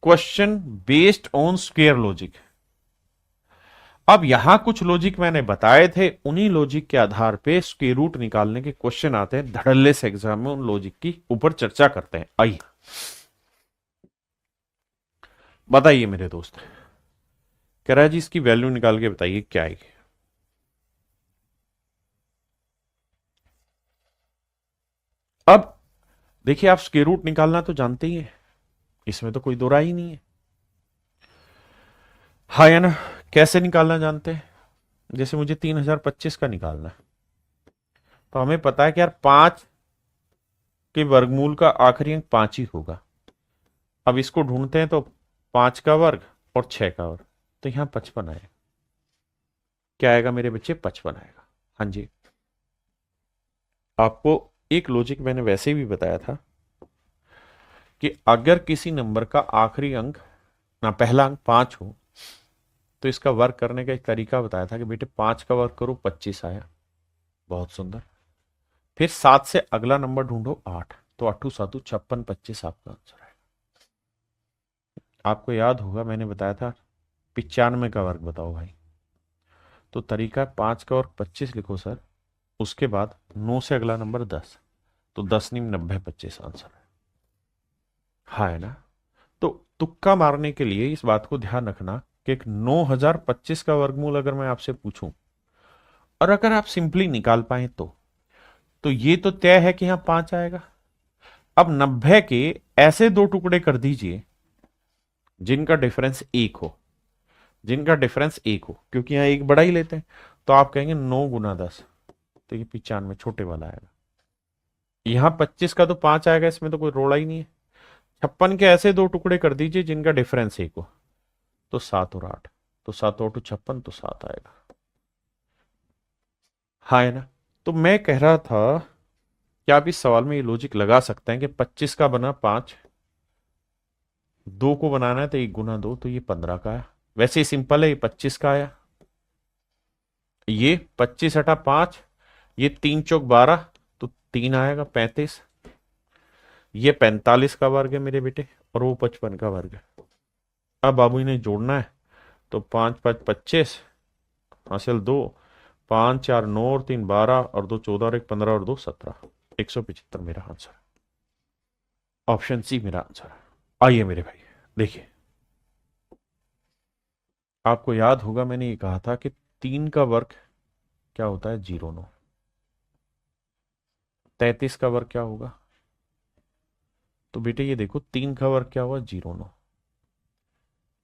Question based on square logic. अब यहां कुछ लॉजिक मैंने बताए थे, उन्हीं लॉजिक के आधार पे स्क्वेयर रूट निकालने के क्वेश्चन आते हैं धड़ल्ले से एग्जाम में, उन लॉजिक की ऊपर चर्चा करते हैं। आइए बताइए मेरे दोस्त, कह रहा है जी इसकी वैल्यू निकाल के बताइए क्या आएगी। अब देखिए, आप स्क्वेयर रूट निकालना तो जानते ही हैं, इसमें तो कोई दो राय ही नहीं है। हाँ या ना? कैसे निकालना जानते हैं? जैसे मुझे 3025 का निकालना है, तो हमें पता है कि यार 5 के वर्गमूल का आखिरी अंक 5 ही होगा। अब इसको ढूंढते हैं, तो 5 का वर्ग और 6 का वर्ग, तो यहां 55 आएगा। क्या आएगा मेरे बच्चे? 55 आएगा। हाँ जी, आपको एक लॉजिक मैंने वैसे भी बताया था कि अगर किसी नंबर का आखिरी अंक ना पहला अंक 5 हो, तो इसका वर्ग करने का एक तरीका बताया था कि बेटे 5 का वर्ग करो, 25 आया। बहुत सुंदर। फिर 7 से अगला नंबर ढूंढो 8, तो 8 7 56, 25 आपका आंसर है। आपको याद होगा मैंने बताया था 95 का वर्ग बताओ भाई, तो तरीका 5 का वर्ग 25 लिखो सर, उसके बाद 9 से अगला नंबर 10, तो 10 नीम 90, 25 आंसर है। हाँ है ना? तो तुक्का मारने के लिए इस बात को ध्यान रखना कि एक 9025 का वर्गमूल अगर मैं आपसे पूछूं, और अगर आप सिंपली निकाल पाए तो ये तो तय है कि यहां 5 आएगा। अब 90 के ऐसे दो टुकड़े कर दीजिए जिनका डिफरेंस 1 हो, जिनका डिफरेंस 1 हो, क्योंकि यहां एक बड़ा ही लेते हैं, तो आप कहेंगे 9 गुना 10, तो ये 95 छोटे वाला आएगा। यहां 25 का तो 5 आएगा, इसमें तो कोई रोड़ा ही नहीं है। 56 के ऐसे दो टुकड़े कर दीजिए जिनका डिफरेंस 1 हो, तो 7 और 8, तो 7 और 56, तो 7 आएगा। हाँ है ना? तो मैं कह रहा था कि आप इस सवाल में ये लॉजिक लगा सकते हैं कि 25 का बना 5, 2 को बनाना है तो 1 गुना 2, तो ये 15 का आया। वैसे ही सिंपल है, ये 25 का आया, ये 25 हटा 5, ये 3 चौक 12, तो 3 आएगा 35। ये 45 का वर्ग है मेरे बेटे, और वो 55 का वर्ग है। अब बाबू इन्हें जोड़ना है, तो 5 5 25, हासिल 2, 5 4 9 और 3 12 और 2 14 और 1 15 और 2 17, 175 मेरा आंसर है। ऑप्शन सी मेरा आंसर है। आइए मेरे भाई देखिए, आपको याद होगा मैंने ये कहा था कि 3 का वर्ग क्या होता है? 0 9। 33 का वर्ग क्या होगा? तो बेटे ये देखो, 3 का वर्ग क्या हुआ? 0 9।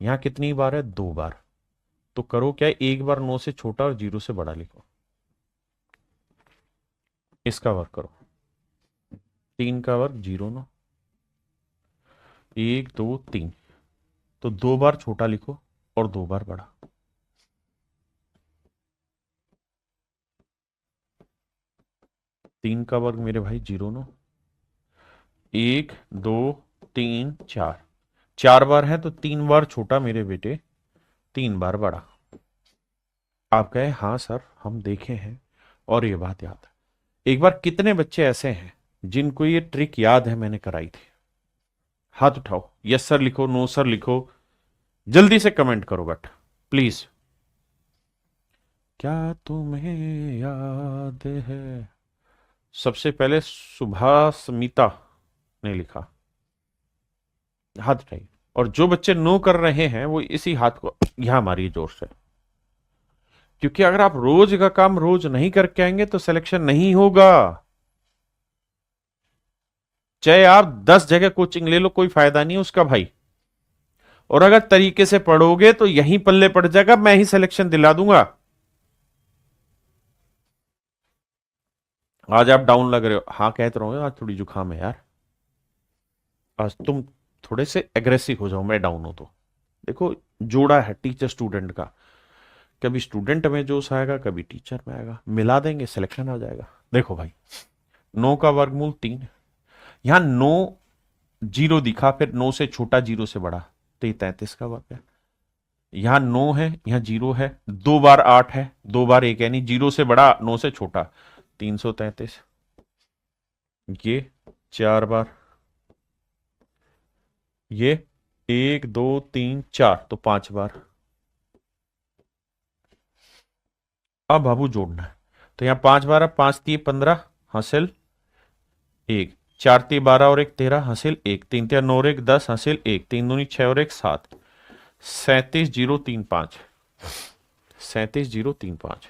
यहां कितनी बार है? 2 बार। तो करो क्या, एक बार 9 से छोटा और 0 से बड़ा लिखो, इसका वर्ग करो। 3 का वर्ग 0 9, 1 2 3, तो 2 बार छोटा लिखो और 2 बार बड़ा। 3 का वर्ग मेरे भाई 0 9, 1 2 3 4, 4 बार है तो 3 बार छोटा मेरे बेटे, 3 बार बड़ा। आप कहे हाँ सर हम देखे हैं और ये बात याद है। एक बार कितने बच्चे ऐसे हैं जिनको ये ट्रिक याद है, मैंने कराई थी? हाथ उठाओ, यस सर लिखो, नो सर लिखो, जल्दी से कमेंट करो बट प्लीज। क्या तुम्हें याद है? सबसे पहले सुभास्मिता ने लिखा, हाथ उठाइए। और जो बच्चे नो कर रहे हैं वो इसी हाथ को यहां मारिए जोर से, क्योंकि अगर आप रोज का काम रोज नहीं करके आएंगे तो सिलेक्शन नहीं होगा। चाहे आप 10 जगह कोचिंग ले लो, कोई फायदा नहीं उसका भाई। और अगर तरीके से पढ़ोगे तो यहीं पल्ले पड़ जाएगा, मैं ही सिलेक्शन दिला दूंगा। आज आप डाउन लग रहे हो, हाँ कहते रहोगे, आज थोड़ी जुकाम है यार, आज तुम थोड़े से एग्रेसिव हो जाओ, मैं डाउन हूं तो। देखो, जोड़ा है टीचर स्टूडेंट का, कभी स्टूडेंट में जोश आएगा, कभी टीचर में आएगा, मिला देंगे सिलेक्शन आ जाएगा। देखो भाई, 9 का वर्गमूल 3, यहां 9 जीरो दिखा, फिर 9 से छोटा 0 से बड़ा, तो ये 33 का वर्ग है। यहां 9 है, यहां 0 है, 2 बार 8 है, 2 बार 1, यानी 0 से बड़ा 9 से छोटा, 333। ये 4 बार, ये 1 2 3 4 तो 5 बार। अब बाबू जोड़ना है तो यहाँ 5 बार, 5 3 15 हासिल 1, 4 3 12 और 1 13 हासिल 1, 3 3 9 और 1 10 हासिल 1, 3 दूनी 6 और 1 7, 37,035, 37,035।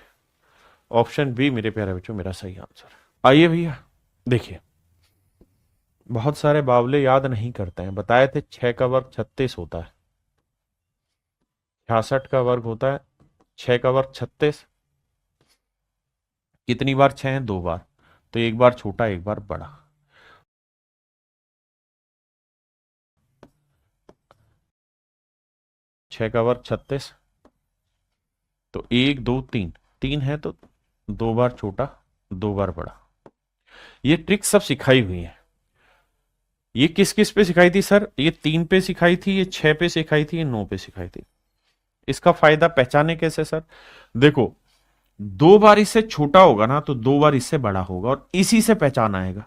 ऑप्शन बी मेरे प्यारे बच्चों मेरा सही आंसर। आइए भैया देखिए, बहुत सारे बावले याद नहीं करते हैं। बताए थे 6 का वर्ग 36 होता है, 66 का वर्ग होता है 6 का वर्ग 36। कितनी बार 6 है? 2 बार, तो एक बार छोटा एक बार बड़ा। 6 का वर्ग 36, तो 1 2 3, 3 है तो 2 बार छोटा 2 बार बड़ा। ये ट्रिक सब सिखाई हुई है। ये किस किस पे सिखाई थी सर? ये 3 पे सिखाई थी, ये 6 पे सिखाई थी, ये 9 पे सिखाई थी। इसका फायदा पहचाने कैसे सर? देखो, 2 बार इससे छोटा होगा ना तो 2 बार इससे बड़ा होगा और इसी से पहचान आएगा।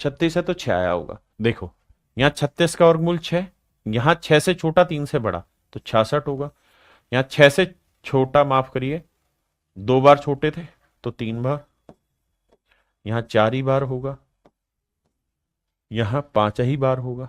36 है तो 6 आया होगा। देखो, यहां 36 का वर्गमूल 6, यहां 6 से छोटा 3 से बड़ा तो 66 होगा। यहां 6 से छोटा, माफ करिए, 2 बार छोटे थे तो 3 बार, यहां 4 ही बार होगा, यहां 5 ही बार होगा।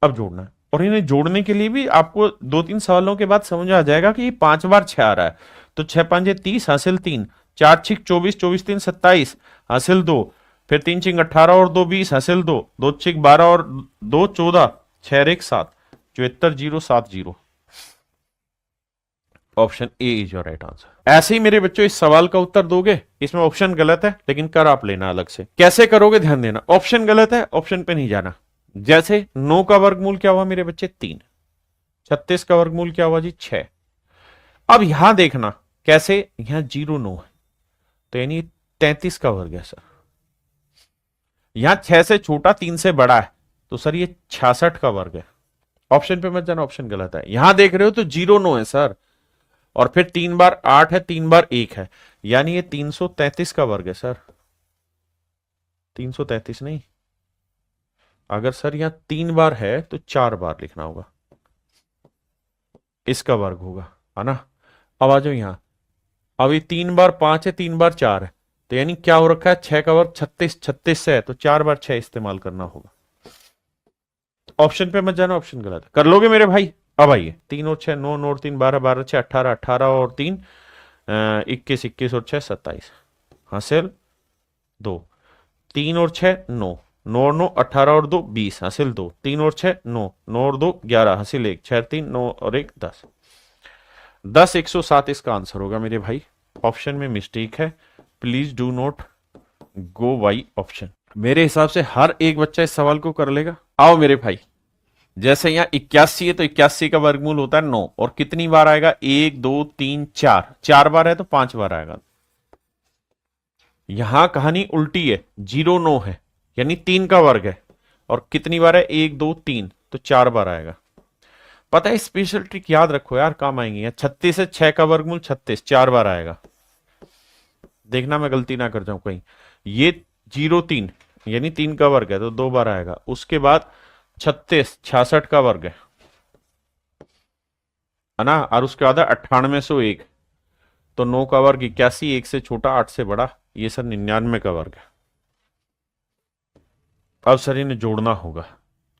अब जोड़ना है, और इन्हें जोड़ने के लिए भी आपको 2-3 सवालों के बाद समझ आ जाएगा कि ये 5 बार 6 आ रहा है। तो 6 5 30 हासिल 3, 4 6 24, 24 3 27 हासिल 2, फिर 3 6 18 और 2 20 हासिल 2, 2 6 12 और 2 14, 6 1 7, 74,070। Option A is your right answer. ऐसे ही मेरे बच्चों इस सवाल का उत्तर दोगे, इसमें ऑप्शन गलत है लेकिन कर आप लेना अलग से। कैसे करोगे ध्यान देना, ऑप्शन गलत है ऑप्शन पे नहीं जाना। जैसे 9 का वर्गमूल क्या हुआ मेरे बच्चे? 3। 36 का वर्गमूल क्या हुआ जी? 6। अब यहां देखना कैसे, यहां 0 9 है तो यानी 33 का वर्ग है सर। यहां 6 से छोटा 3 से बड़ा है तो सर ये 66 का वर्ग है। ऑप्शन पे मत जाना, ऑप्शन गलत है। यहां देख रहे हो तो 0 9 है सर, और फिर 3 बार 8 है, 3 बार 1 है, यानी ये 333 का वर्ग है सर। 333 नहीं, अगर सर यहां 3 बार है तो 4 बार लिखना होगा, इसका वर्ग होगा, है ना। अब आ जाओ यहां, अब ये 3 बार 5 है, 3 बार 4 है, तो यानी क्या हो रखा है? 6 का वर्ग 36, 36 से है तो 4 बार 6 इस्तेमाल करना होगा। ऑप्शन पे मत जाना, ऑप्शन गलत है। कर लोगे मेरे भाई? अब आइए, 3 और 6 9, 9 और 3 12, 12 6 18, 18 और 3 21, 21 और 6 27 हासिल 2, 3 और 6 9, 9 और 9 18 और 2 20 हासिल 2, 3 और 6 9, 9 और 2 11 हासिल 1, 6 3 9 और 1 10, 10 107 इसका आंसर होगा मेरे भाई। ऑप्शन में मिस्टेक है, please do not go by option. मेरे हिसाब से हर एक बच्चा इस सवाल को कर लेगा। आओ मेरे भाई, जैसे यहां 81 है तो 81 का वर्गमूल होता है 9, और कितनी बार आएगा? 1 2 3 4, 4 बार है तो 5 बार आएगा। यहां कहानी उल्टी है, 0 9 है यानी 3 का वर्ग है, और कितनी बार है? 1 2 3, तो 4 बार आएगा। पता है, स्पेशल ट्रिक याद रखो यार, काम आएंगी। 36 है, 6 का वर्गमूल 36, 4 बार आएगा। देखना मैं गलती ना कर जाऊं कहीं। ये 0 3 यानी 3 का वर्ग है तो 2 बार आएगा। उसके बाद 36 66 का वर्ग है ना, और उसके बाद 9801, तो 9 का वर्ग 81, 1 से छोटा 8 से बड़ा, ये सर 99 का वर्ग है। अब सर इन्हें जोड़ना होगा।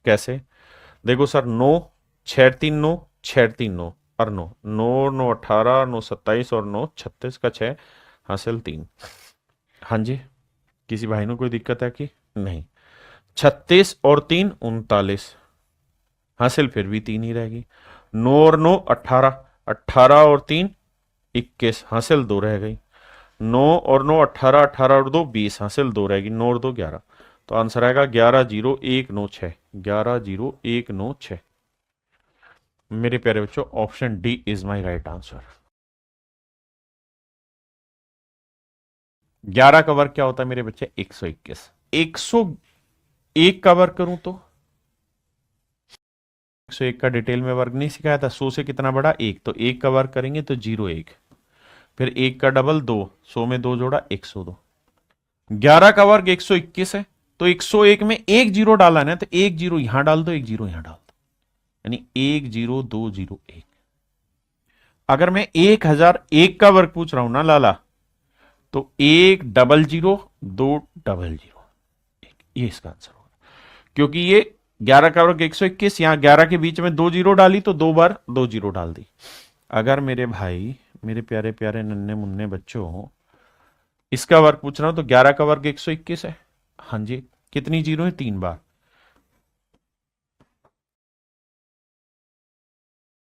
कैसे? देखो सर, 9 6 3 9, 6 3 9 और 9 9 9 18, 9 27 और 9 36 का 6 हासिल 3। हाँ जी, किसी भाई ने कोई दिक्कत है कि नहीं? 36 और 3 39 हासिल फिर भी 3 ही रहेगी। 9 और 9 18, 18 और 3 21 हासिल 2 रह गई। 9 और 9 18, 18 और 2 20 हासिल 2 रहेगी। 9 और 2 11, तो आंसर आएगा 11,0,196, 11,0,196। मेरे प्यारे बच्चों, option D is my right answer. 11 का वर्ग क्या होता है मेरे बच्चे? 121। 101 का वर्ग करूं तो 101 का डिटेल में वर्ग नहीं सिखाया था। 100 से कितना बड़ा? 1, तो 1 का वर्ग करेंगे तो 01, फिर 1 का डबल 2, 100 में 2 जोड़ा 102। 11 का वर्ग 121 है तो 101 में एक जीरो डाला ना, तो एक जीरो यहां डाल दो, एक जीरो यहां डाल दो, यानी 10201। अगर मैं 1001 का वर्ग पूछ रहा हूं ना लाला, तो 100 200 ये इसका आंसर होगा, क्योंकि ये 11 का वर्ग 121, यहां 11 के बीच में 2 जीरो डाली तो 2 बार 2 जीरो डाल दी। अगर मेरे भाई, मेरे प्यारे प्यारे नन्हे मुन्ने बच्चों, इसका वर्ग पूछ रहा हूं तो 11 का वर्ग 121 है। हाँ जी, कितनी जीरो है? 3 बार।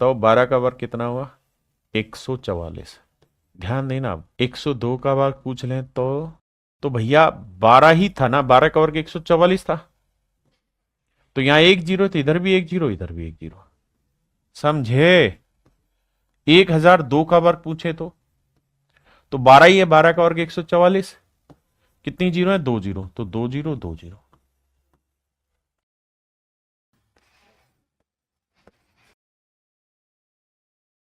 तो 12 का वर्ग कितना हुआ? 144। ध्यान देना, अब 102 का वर्ग पूछ लें तो भैया 12 ही था ना, 12 का वर्ग 144 था, तो यहां एक जीरो, तो इधर भी एक जीरो, इधर भी एक जीरो। समझे? 1002 का वर्ग पूछे तो 12 ही है, 12 का वर्ग 144, कितनी जीरो है? 2 जीरो, तो 2 जीरो 2 जीरो।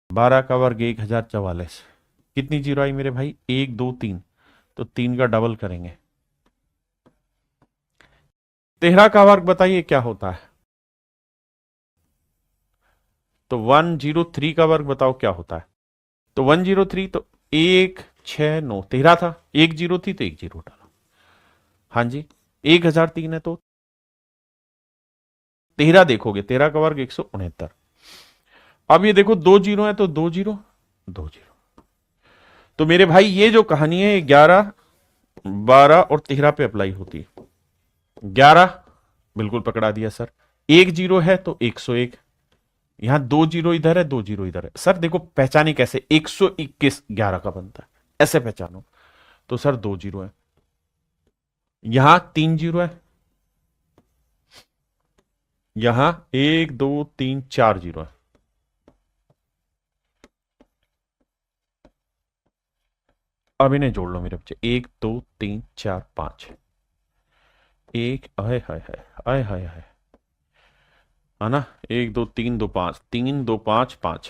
बारह का वर्ग 1044, कितनी जीरो आई मेरे भाई? 1 2 3, तो 3 का डबल करेंगे। 13 का वर्ग बताइए क्या होता है? तो 103 का वर्ग बताओ क्या होता है? तो 103, तो 169, 13 था, एक जीरो थी तो एक जीरो डाला। हाँ जी, 1003 है तो 13 देखोगे, 13 का वर्ग 169। अब ये देखो 2 जीरो है तो 2 जीरो 2 जीरो। तो मेरे भाई ये जो कहानी है 11 12 और 13 पे अप्लाई होती है। 11 बिल्कुल पकड़ा दिया सर, एक जीरो है तो 101, यहां 2 जीरो इधर है, 2 जीरो इधर है। सर देखो पहचाने कैसे? 121 11 का बनता है, ऐसे पहचानो। तो सर 2 जीरो है, यहां 3 जीरो है, यहां 1 2 3 4 जीरो है। अब इन्हें जोड़ लो मेरे बच्चे, 1 2 3 4 5, एक आय हाय हाय आय हाय हाय, है ना? 1 2 3 2 5, 3 2 5 5,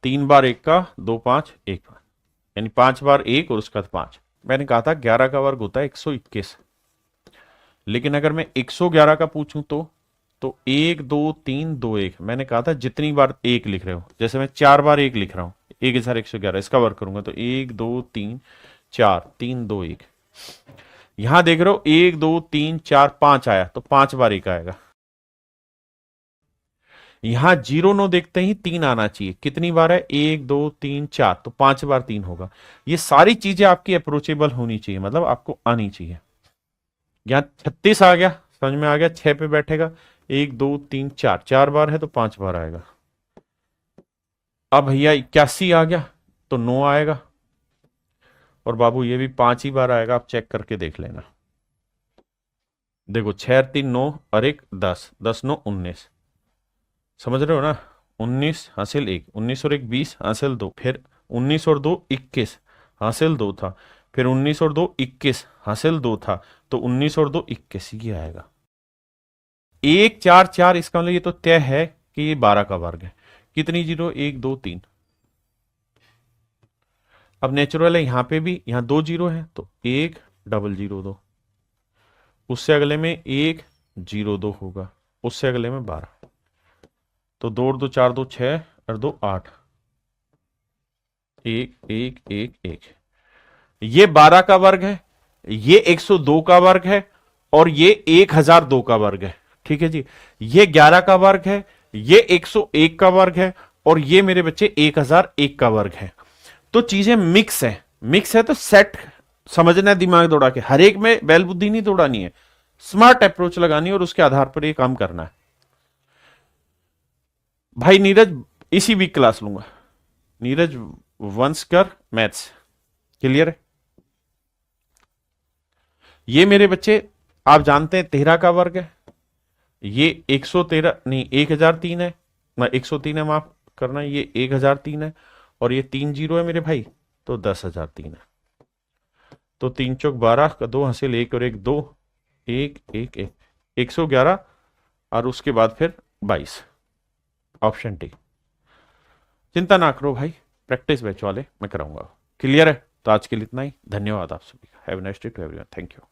3 बार 1 का 2 5 1, यानी 5 बार 1 और उसका 5। मैंने कहा था 11 का वर्ग होता है 121, लेकिन अगर मैं 111 का पूछूं तो 1 2 3 2 1, मैंने कहा था जितनी बार 1 लिख रहे हो, जैसे मैं 4 बार 1 लिख रहा हूं, 1111, इसका वर्ग करूंगा तो 1 2 3 4 3 2 1। यहां देख रहे हो 1 2 3 4 5 आया, तो 5 बार 1 आएगा। यहां जीरो नो देखते ही 3 आना चाहिए, कितनी बार है? 1 2 3 4, तो 5 बार 3 होगा। ये सारी चीजें आपकी अप्रोचेबल होनी चाहिए, मतलब आपको आनी चाहिए। यहां 36 आ गया, समझ में आ गया? 6 पे बैठेगा, 1 2 3 4, 4 बार है तो 5 बार आएगा। अब भैया 81 आ गया तो 9 आएगा, और बाबू ये भी 5 ही बार आएगा, आप चेक करके देख लेना। देखो 6 3 9 और 1 10, 10 9 19, समझ रहे हो ना? 19 हासिल 1, 19 और 1 20 हासिल 2, फिर 19 और 2 21 हासिल 2 था, फिर 19 और 2 21 हासिल 2 था, तो 19 और 2 21 ये आएगा। 1 4 4, इसका मतलब ये तो तय है कि ये 12 का वर्ग है। कितनी जीरो? 1 2 3। अब नेचुरल है, यहां पे भी, यहां 2 जीरो है तो 1 डबल जीरो 2, उससे अगले में 1 जीरो 2 होगा, उससे अगले में 12, तो 2 और 2 4 2 6 और 2 8, 1 1 1 1। ये 12 का वर्ग है, ये 102 का वर्ग है, और ये 1002 का वर्ग है। ठीक है जी, ये 11 का वर्ग है, ये 101 का वर्ग है, और ये मेरे बच्चे 1001 का वर्ग है। तो चीजें मिक्स है, मिक्स है तो सेट समझना है, दिमाग दौड़ा के, हर एक में बैल बुद्धि नहीं दौड़ानी है, स्मार्ट अप्रोच लगानी है और उसके आधार पर ये काम करना है। भाई नीरज इसी वीक क्लास लूंगा, नीरज वंशकर मैथ्स, क्लियर है? ये मेरे बच्चे आप जानते हैं 13 का वर्ग है, ये 113 नहीं 1003 है, 103 है, माफ करना, ये 1003 है, और ये 3 जीरो है मेरे भाई, तो 10,003 है। तो 3 चौक 12 का 2 हासिल 1 और 1 2, 1 1 1, 111, और उसके बाद फिर 22, ऑप्शन टी। चिंता ना करो भाई, प्रैक्टिस बैच वाले मैं कराऊंगा, क्लियर है? तो आज के लिए इतना ही, धन्यवाद आप सभी का, have a nice day to everyone, thank you.